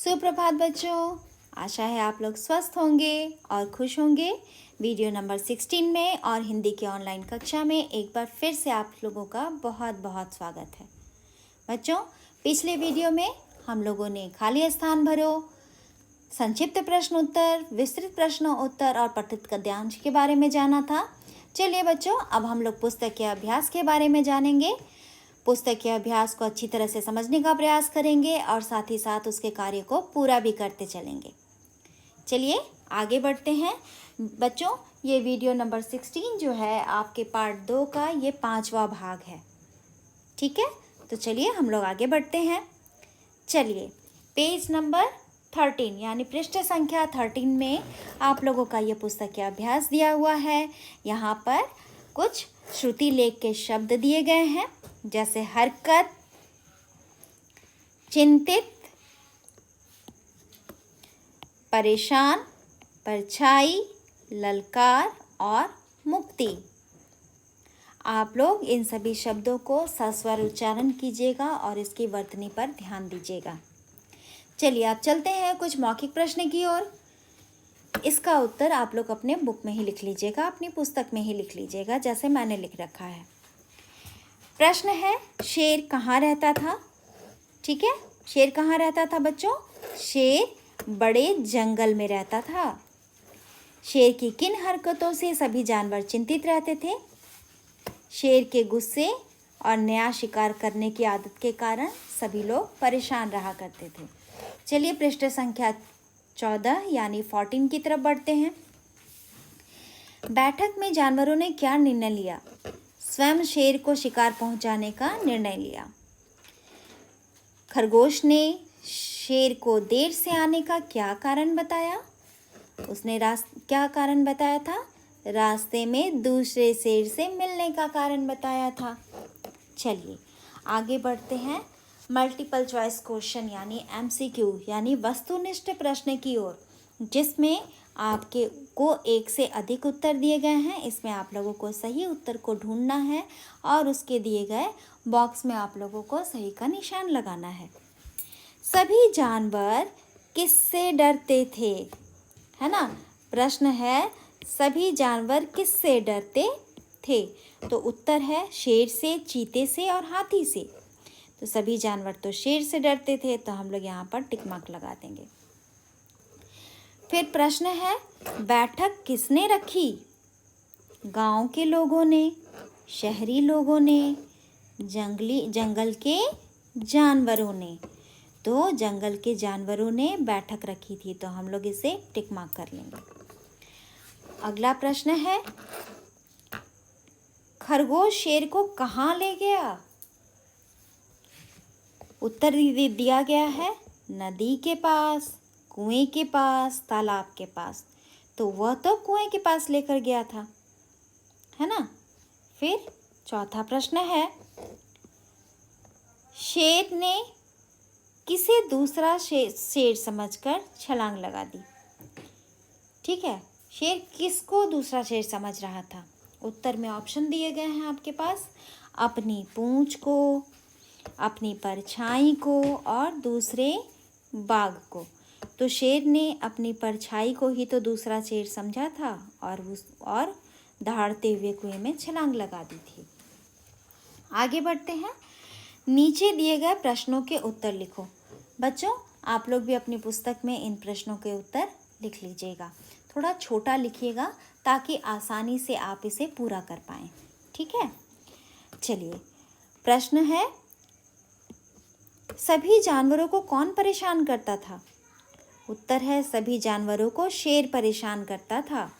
सुप्रभात बच्चों, आशा है आप लोग स्वस्थ होंगे और खुश होंगे। वीडियो नंबर 16 में और हिंदी की ऑनलाइन कक्षा में एक बार फिर से आप लोगों का बहुत बहुत स्वागत है। बच्चों, पिछले वीडियो में हम लोगों ने खाली स्थान भरो, संक्षिप्त प्रश्न उत्तर, विस्तृत प्रश्न उत्तर और पठित गद्यांश के बारे में जाना था। चलिए बच्चों, अब हम लोग पुस्तक के अभ्यास के बारे में जानेंगे। पुस्तक के अभ्यास को अच्छी तरह से समझने का प्रयास करेंगे और साथ ही साथ उसके कार्य को पूरा भी करते चलेंगे। चलिए आगे बढ़ते हैं बच्चों। ये वीडियो नंबर 16 जो है आपके पार्ट 2 का ये 5वां भाग है। ठीक है, तो चलिए हम लोग आगे बढ़ते हैं। चलिए पेज नंबर 13 यानी पृष्ठ संख्या 13 में आप लोगों का ये पुस्तक के अभ्यास दिया हुआ है। यहाँ पर कुछ श्रुति लेख के शब्द दिए गए हैं, जैसे हरकत, चिंतित, परेशान, परछाई, ललकार और मुक्ति। आप लोग इन सभी शब्दों को सस्वर उच्चारण कीजिएगा और इसकी वर्तनी पर ध्यान दीजिएगा। चलिए आप चलते हैं कुछ मौखिक प्रश्न की ओर। इसका उत्तर आप लोग अपने बुक में ही लिख लीजिएगा, अपनी पुस्तक में ही लिख लीजिएगा, जैसे मैंने लिख रखा है। प्रश्न है, शेर कहाँ रहता था? ठीक है, शेर कहाँ रहता था बच्चों? शेर बड़े जंगल में रहता था। शेर की किन हरकतों से सभी जानवर चिंतित रहते थे? शेर के गुस्से और नया शिकार करने की आदत के कारण सभी लोग परेशान रहा करते थे। चलिए पृष्ठ संख्या 14 यानी 14 की तरफ बढ़ते हैं। बैठक में जानवरों ने क्या निर्णय लिया? स्वयं शेर को शिकार पहुंचाने का निर्णय लिया। खरगोश ने शेर को देर से आने का क्या कारण बताया? उसने क्या कारण बताया था? रास्ते में दूसरे शेर से मिलने का कारण बताया था। चलिए आगे बढ़ते हैं मल्टीपल चॉइस क्वेश्चन यानी MCQ यानी वस्तुनिष्ठ प्रश्न की ओर, जिसमें आपके को एक से अधिक उत्तर दिए गए हैं। इसमें आप लोगों को सही उत्तर को ढूंढना है और उसके दिए गए बॉक्स में आप लोगों को सही का निशान लगाना है। सभी जानवर किससे डरते थे? है ना, प्रश्न है सभी जानवर किससे डरते थे? तो उत्तर है शेर से, चीते से और हाथी से। तो सभी जानवर तो शेर से डरते थे, तो हम लोग यहाँ पर टिक मार्क लगा देंगे। फिर प्रश्न है, बैठक किसने रखी? गांव के लोगों ने, शहरी लोगों ने, जंगल के जानवरों ने? तो जंगल के जानवरों ने बैठक रखी थी, तो हम लोग इसे टिक मार्क कर लेंगे। अगला प्रश्न है, खरगोश शेर को कहाँ ले गया? उत्तर दिया गया है नदी के पास, कुएं के पास, तालाब के पास। तो वह तो कुएं के पास लेकर गया था, है ना। फिर चौथा प्रश्न है, शेर ने किसे दूसरा शेर समझकर छलांग लगा दी? ठीक है, शेर किसको दूसरा शेर समझ रहा था? उत्तर में ऑप्शन दिए गए हैं आपके पास, अपनी पूंछ को, अपनी परछाई को और दूसरे बाघ को। तो शेर ने अपनी परछाई को ही तो दूसरा शेर समझा था और दहाड़ते हुए कुएं में छलांग लगा दी थी। आगे बढ़ते हैं, नीचे दिए गए प्रश्नों के उत्तर लिखो। बच्चों, आप लोग भी अपनी पुस्तक में इन प्रश्नों के उत्तर लिख लीजिएगा। थोड़ा छोटा लिखिएगा ताकि आसानी से आप इसे पूरा कर पाएँ। ठीक है, चलिए प्रश्न है, सभी जानवरों को कौन परेशान करता था? उत्तर है सभी जानवरों को शेर परेशान करता था।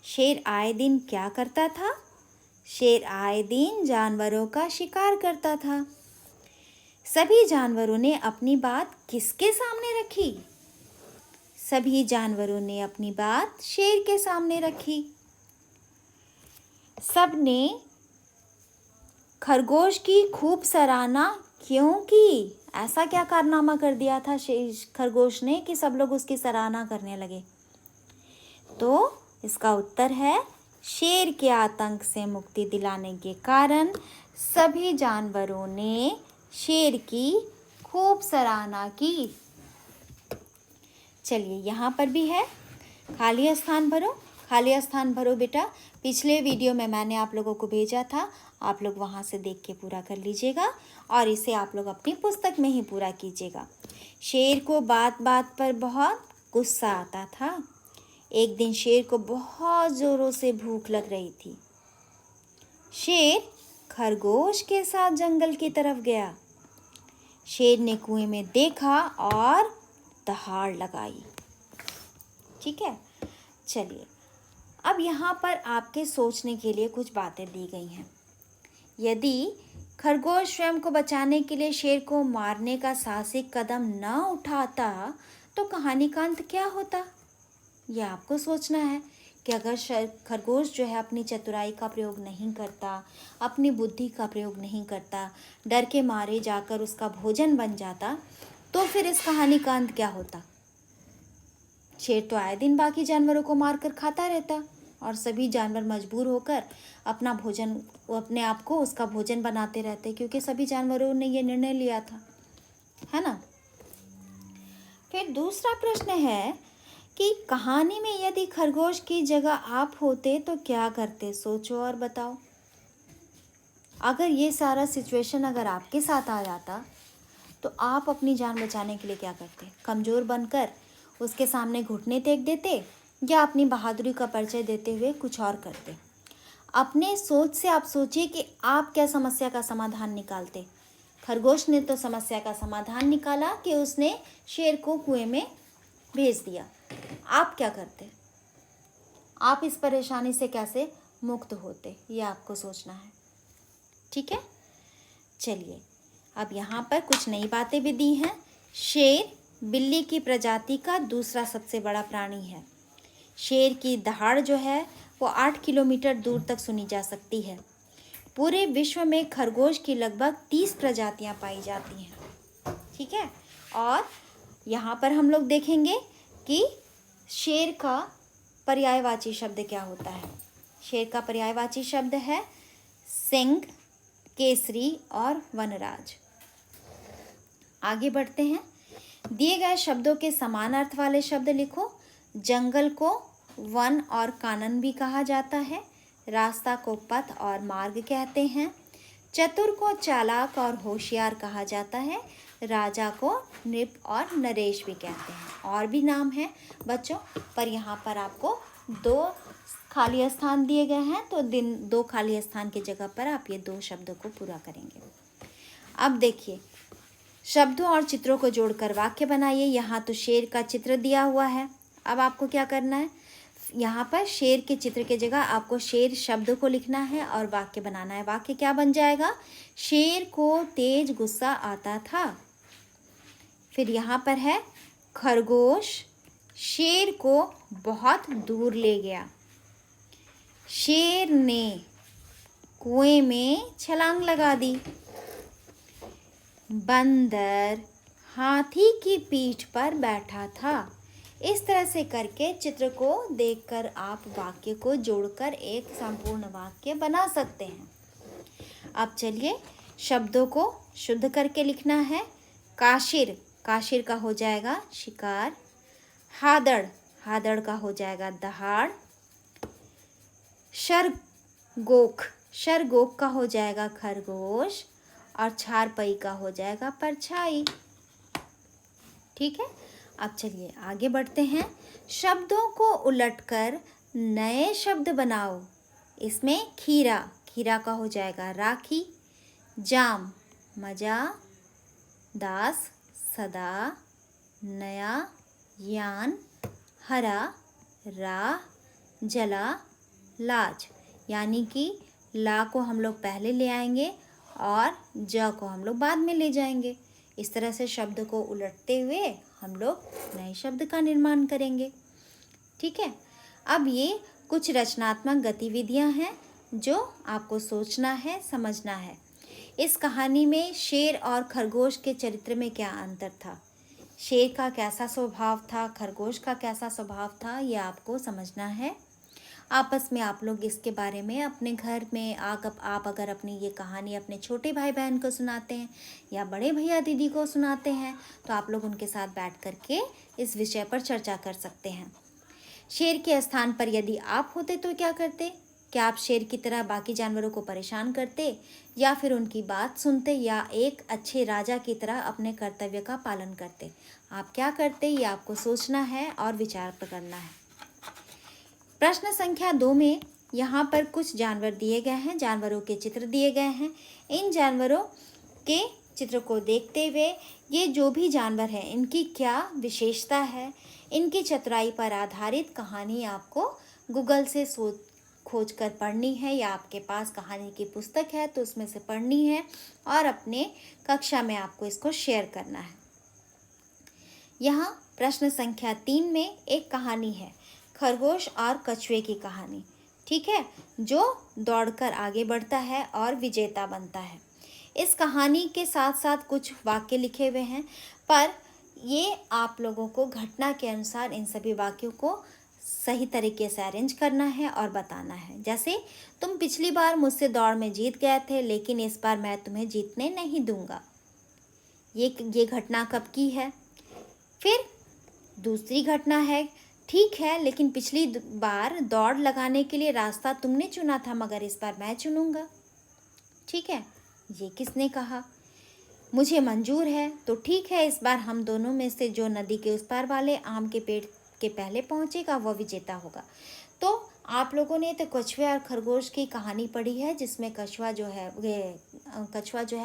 शेर आए दिन क्या करता था? शेर आए दिन जानवरों का शिकार करता था। सभी जानवरों ने अपनी बात किसके सामने रखी? सभी जानवरों ने अपनी बात शेर के सामने रखी। सबने खरगोश की खूब सराहना क्यों की? ऐसा क्या कारनामा कर दिया था खरगोश ने कि सब लोग उसकी सराहना करने लगे? तो इसका उत्तर है शेर के आतंक से मुक्ति दिलाने के कारण सभी जानवरों ने शेर की खूब सराहना की। चलिए यहाँ पर भी है, खाली स्थान भरो। खाली स्थान भरो बेटा, पिछले वीडियो में मैंने आप लोगों को भेजा था, आप लोग वहाँ से देख के पूरा कर लीजिएगा और इसे आप लोग अपनी पुस्तक में ही पूरा कीजिएगा। शेर को बात बात पर बहुत गुस्सा आता था। एक दिन शेर को बहुत ज़ोरों से भूख लग रही थी। शेर खरगोश के साथ जंगल की तरफ गया। शेर ने कुएं में देखा और दहाड़ लगाई। ठीक है, चलिए अब यहाँ पर आपके सोचने के लिए कुछ बातें दी गई हैं। यदि खरगोश स्वयं को बचाने के लिए शेर को मारने का साहसिक कदम न उठाता तो कहानी का अंत क्या होता? यह आपको सोचना है कि अगर खरगोश जो है अपनी चतुराई का प्रयोग नहीं करता, अपनी बुद्धि का प्रयोग नहीं करता, डर के मारे जाकर उसका भोजन बन जाता, तो फिर इस कहानी का अंत क्या होता? शेर तो आए दिन बाकी जानवरों को मारकर खाता रहता और सभी जानवर मजबूर होकर अपना भोजन, अपने आप को उसका भोजन बनाते रहते, क्योंकि सभी जानवरों ने ये निर्णय लिया था, है ना। फिर दूसरा प्रश्न है कि कहानी में यदि खरगोश की जगह आप होते तो क्या करते? सोचो और बताओ। अगर ये सारा सिचुएशन अगर आपके साथ आ जाता तो आप अपनी जान बचाने के लिए क्या करते? कमज़ोर बनकर उसके सामने घुटने टेक देते या अपनी बहादुरी का परिचय देते हुए कुछ और करते? अपने सोच से आप सोचिए कि आप क्या समस्या का समाधान निकालते। खरगोश ने तो समस्या का समाधान निकाला कि उसने शेर को कुएं में भेज दिया। आप क्या करते? आप इस परेशानी से कैसे मुक्त होते, ये आपको सोचना है। ठीक है, चलिए अब यहाँ पर कुछ नई बातें भी दी हैं। शेर बिल्ली की प्रजाति का दूसरा सबसे बड़ा प्राणी है। शेर की दहाड़ जो है वो 8 किलोमीटर दूर तक सुनी जा सकती है। पूरे विश्व में खरगोश की लगभग 30 प्रजातियां पाई जाती हैं। ठीक है, और यहाँ पर हम लोग देखेंगे कि शेर का पर्यायवाची शब्द क्या होता है। शेर का पर्यायवाची शब्द है सिंह, केसरी और वनराज। आगे बढ़ते हैं। दिए गए शब्दों के समान अर्थ वाले शब्द लिखो। जंगल को वन और कानन भी कहा जाता है। रास्ता को पथ और मार्ग कहते हैं। चतुर को चालाक और होशियार कहा जाता है। राजा को नृप और नरेश भी कहते हैं। और भी नाम हैं बच्चों, पर यहाँ पर आपको 2 खाली स्थान दिए गए हैं, तो 2 खाली स्थान की जगह पर आप ये 2 शब्दों को पूरा करेंगे। अब देखिए, शब्दों और चित्रों को जोड़कर वाक्य बनाइए। यहाँ तो शेर का चित्र दिया हुआ है। अब आपको क्या करना है, यहाँ पर शेर के चित्र की जगह आपको शेर शब्द को लिखना है और वाक्य बनाना है। वाक्य क्या बन जाएगा? शेर को तेज गुस्सा आता था। फिर यहाँ पर है खरगोश शेर को बहुत दूर ले गया। शेर ने कुएं में छलांग लगा दी। बंदर हाथी की पीठ पर बैठा था। इस तरह से करके चित्र को देखकर आप वाक्य को जोड़कर एक संपूर्ण वाक्य बना सकते हैं। अब चलिए शब्दों को शुद्ध करके लिखना है। काशिर, काशिर का हो जाएगा शिकार। हादड़, हादड़ का हो जाएगा दहाड़। शरगोक, शरगोक का हो जाएगा खरगोश। और छारपई का हो जाएगा परछाई। ठीक है, अब चलिए आगे बढ़ते हैं। शब्दों को उलटकर नए शब्द बनाओ। इसमें खीरा, खीरा का हो जाएगा राखी। जाम, मजा। दास, सदा। नया, यान। हरा, राह। जला, लाज। यानी कि ला को हम लोग पहले ले आएंगे और ज को हम लोग बाद में ले जाएंगे। इस तरह से शब्द को उलटते हुए हम लोग नए शब्द का निर्माण करेंगे। ठीक है, अब ये कुछ रचनात्मक गतिविधियां हैं जो आपको सोचना है, समझना है। इस कहानी में शेर और खरगोश के चरित्र में क्या अंतर था, शेर का कैसा स्वभाव था, खरगोश का कैसा स्वभाव था, ये आपको समझना है। आपस में आप लोग इसके बारे में अपने घर में आप अगर अपनी ये कहानी अपने छोटे भाई बहन को सुनाते हैं या बड़े भैया दीदी को सुनाते हैं तो आप लोग उनके साथ बैठ कर के इस विषय पर चर्चा कर सकते हैं। शेर के स्थान पर यदि आप होते तो क्या करते? क्या आप शेर की तरह बाकी जानवरों को परेशान करते या फिर उनकी बात सुनते या एक अच्छे राजा की तरह अपने कर्तव्य का पालन करते? आप क्या करते ये आपको सोचना है और विचार करना है। प्रश्न संख्या 2 में यहाँ पर कुछ जानवर दिए गए हैं, जानवरों के चित्र दिए गए हैं। इन जानवरों के चित्र को देखते हुए ये जो भी जानवर हैं इनकी क्या विशेषता है, इनकी चतुराई पर आधारित कहानी आपको गूगल से खोज कर पढ़नी है या आपके पास कहानी की पुस्तक है तो उसमें से पढ़नी है और अपने कक्षा में आपको इसको शेयर करना है। यहाँ प्रश्न संख्या 3 में एक कहानी है, खरगोश और कछुए की कहानी। ठीक है, जो दौड़कर आगे बढ़ता है और विजेता बनता है। इस कहानी के साथ साथ कुछ वाक्य लिखे हुए हैं, पर ये आप लोगों को घटना के अनुसार इन सभी वाक्यों को सही तरीके से अरेंज करना है और बताना है। जैसे, तुम पिछली बार मुझसे दौड़ में जीत गए थे लेकिन इस बार मैं तुम्हें जीतने नहीं दूंगा। ये घटना कब की है? फिर दूसरी घटना है, ठीक है लेकिन पिछली बार दौड़ लगाने के लिए रास्ता तुमने चुना था मगर इस बार मैं चुनूंगा। ठीक है, ये किसने कहा? मुझे मंजूर है, तो ठीक है इस बार हम दोनों में से जो नदी के उस पार वाले आम के पेड़ के पहले पहुंचेगा वह विजेता होगा। तो आप लोगों ने तो कछुए और खरगोश की कहानी पढ़ी है जिसमें कछुआ जो है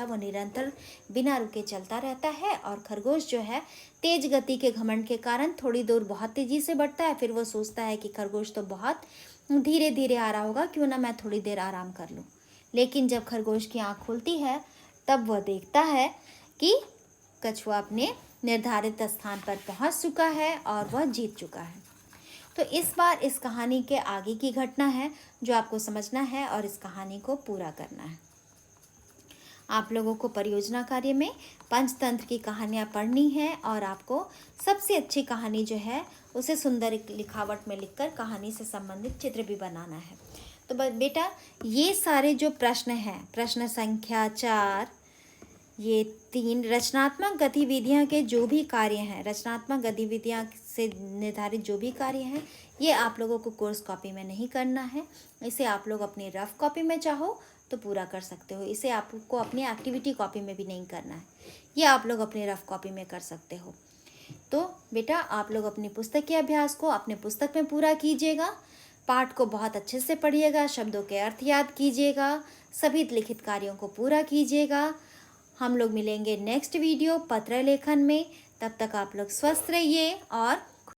वो निरंतर बिना रुके चलता रहता है और खरगोश जो है तेज गति के घमंड के कारण थोड़ी दूर बहुत तेजी से बढ़ता है। फिर वो सोचता है कि खरगोश तो बहुत धीरे धीरे आ रहा होगा, क्यों ना मैं थोड़ी देर आराम कर लूँ। लेकिन जब खरगोश की आँख खुलती है तब वह देखता है कि कछुआ अपने निर्धारित स्थान पर पहुंच चुका है और वह जीत चुका है। तो इस बार इस कहानी के आगे की घटना है जो आपको समझना है और इस कहानी को पूरा करना है। आप लोगों को परियोजना कार्य में पंचतंत्र की कहानियाँ पढ़नी है और आपको सबसे अच्छी कहानी जो है उसे सुंदर लिखावट में लिखकर कहानी से संबंधित चित्र भी बनाना है। तो बेटा ये सारे जो प्रश्न हैं, प्रश्न संख्या 4, ये 3 रचनात्मक गतिविधियां के जो भी कार्य हैं, रचनात्मक गतिविधियां से निर्धारित जो भी कार्य हैं, ये आप लोगों को कोर्स कॉपी में नहीं करना है। इसे आप लोग अपनी रफ कॉपी में चाहो तो पूरा कर सकते हो। इसे आपको अपनी एक्टिविटी कॉपी में भी नहीं करना है, ये आप लोग अपनी रफ कॉपी में कर सकते हो। तो बेटा आप लोग अपनी पुस्तक के अभ्यास को अपने पुस्तक में पूरा कीजिएगा, पाठ को बहुत अच्छे से पढ़िएगा, शब्दों के अर्थ याद कीजिएगा, सभी लिखित कार्यों को पूरा कीजिएगा। हम लोग मिलेंगे नेक्स्ट वीडियो पत्र लेखन में। तब तक आप लोग स्वस्थ रहिए और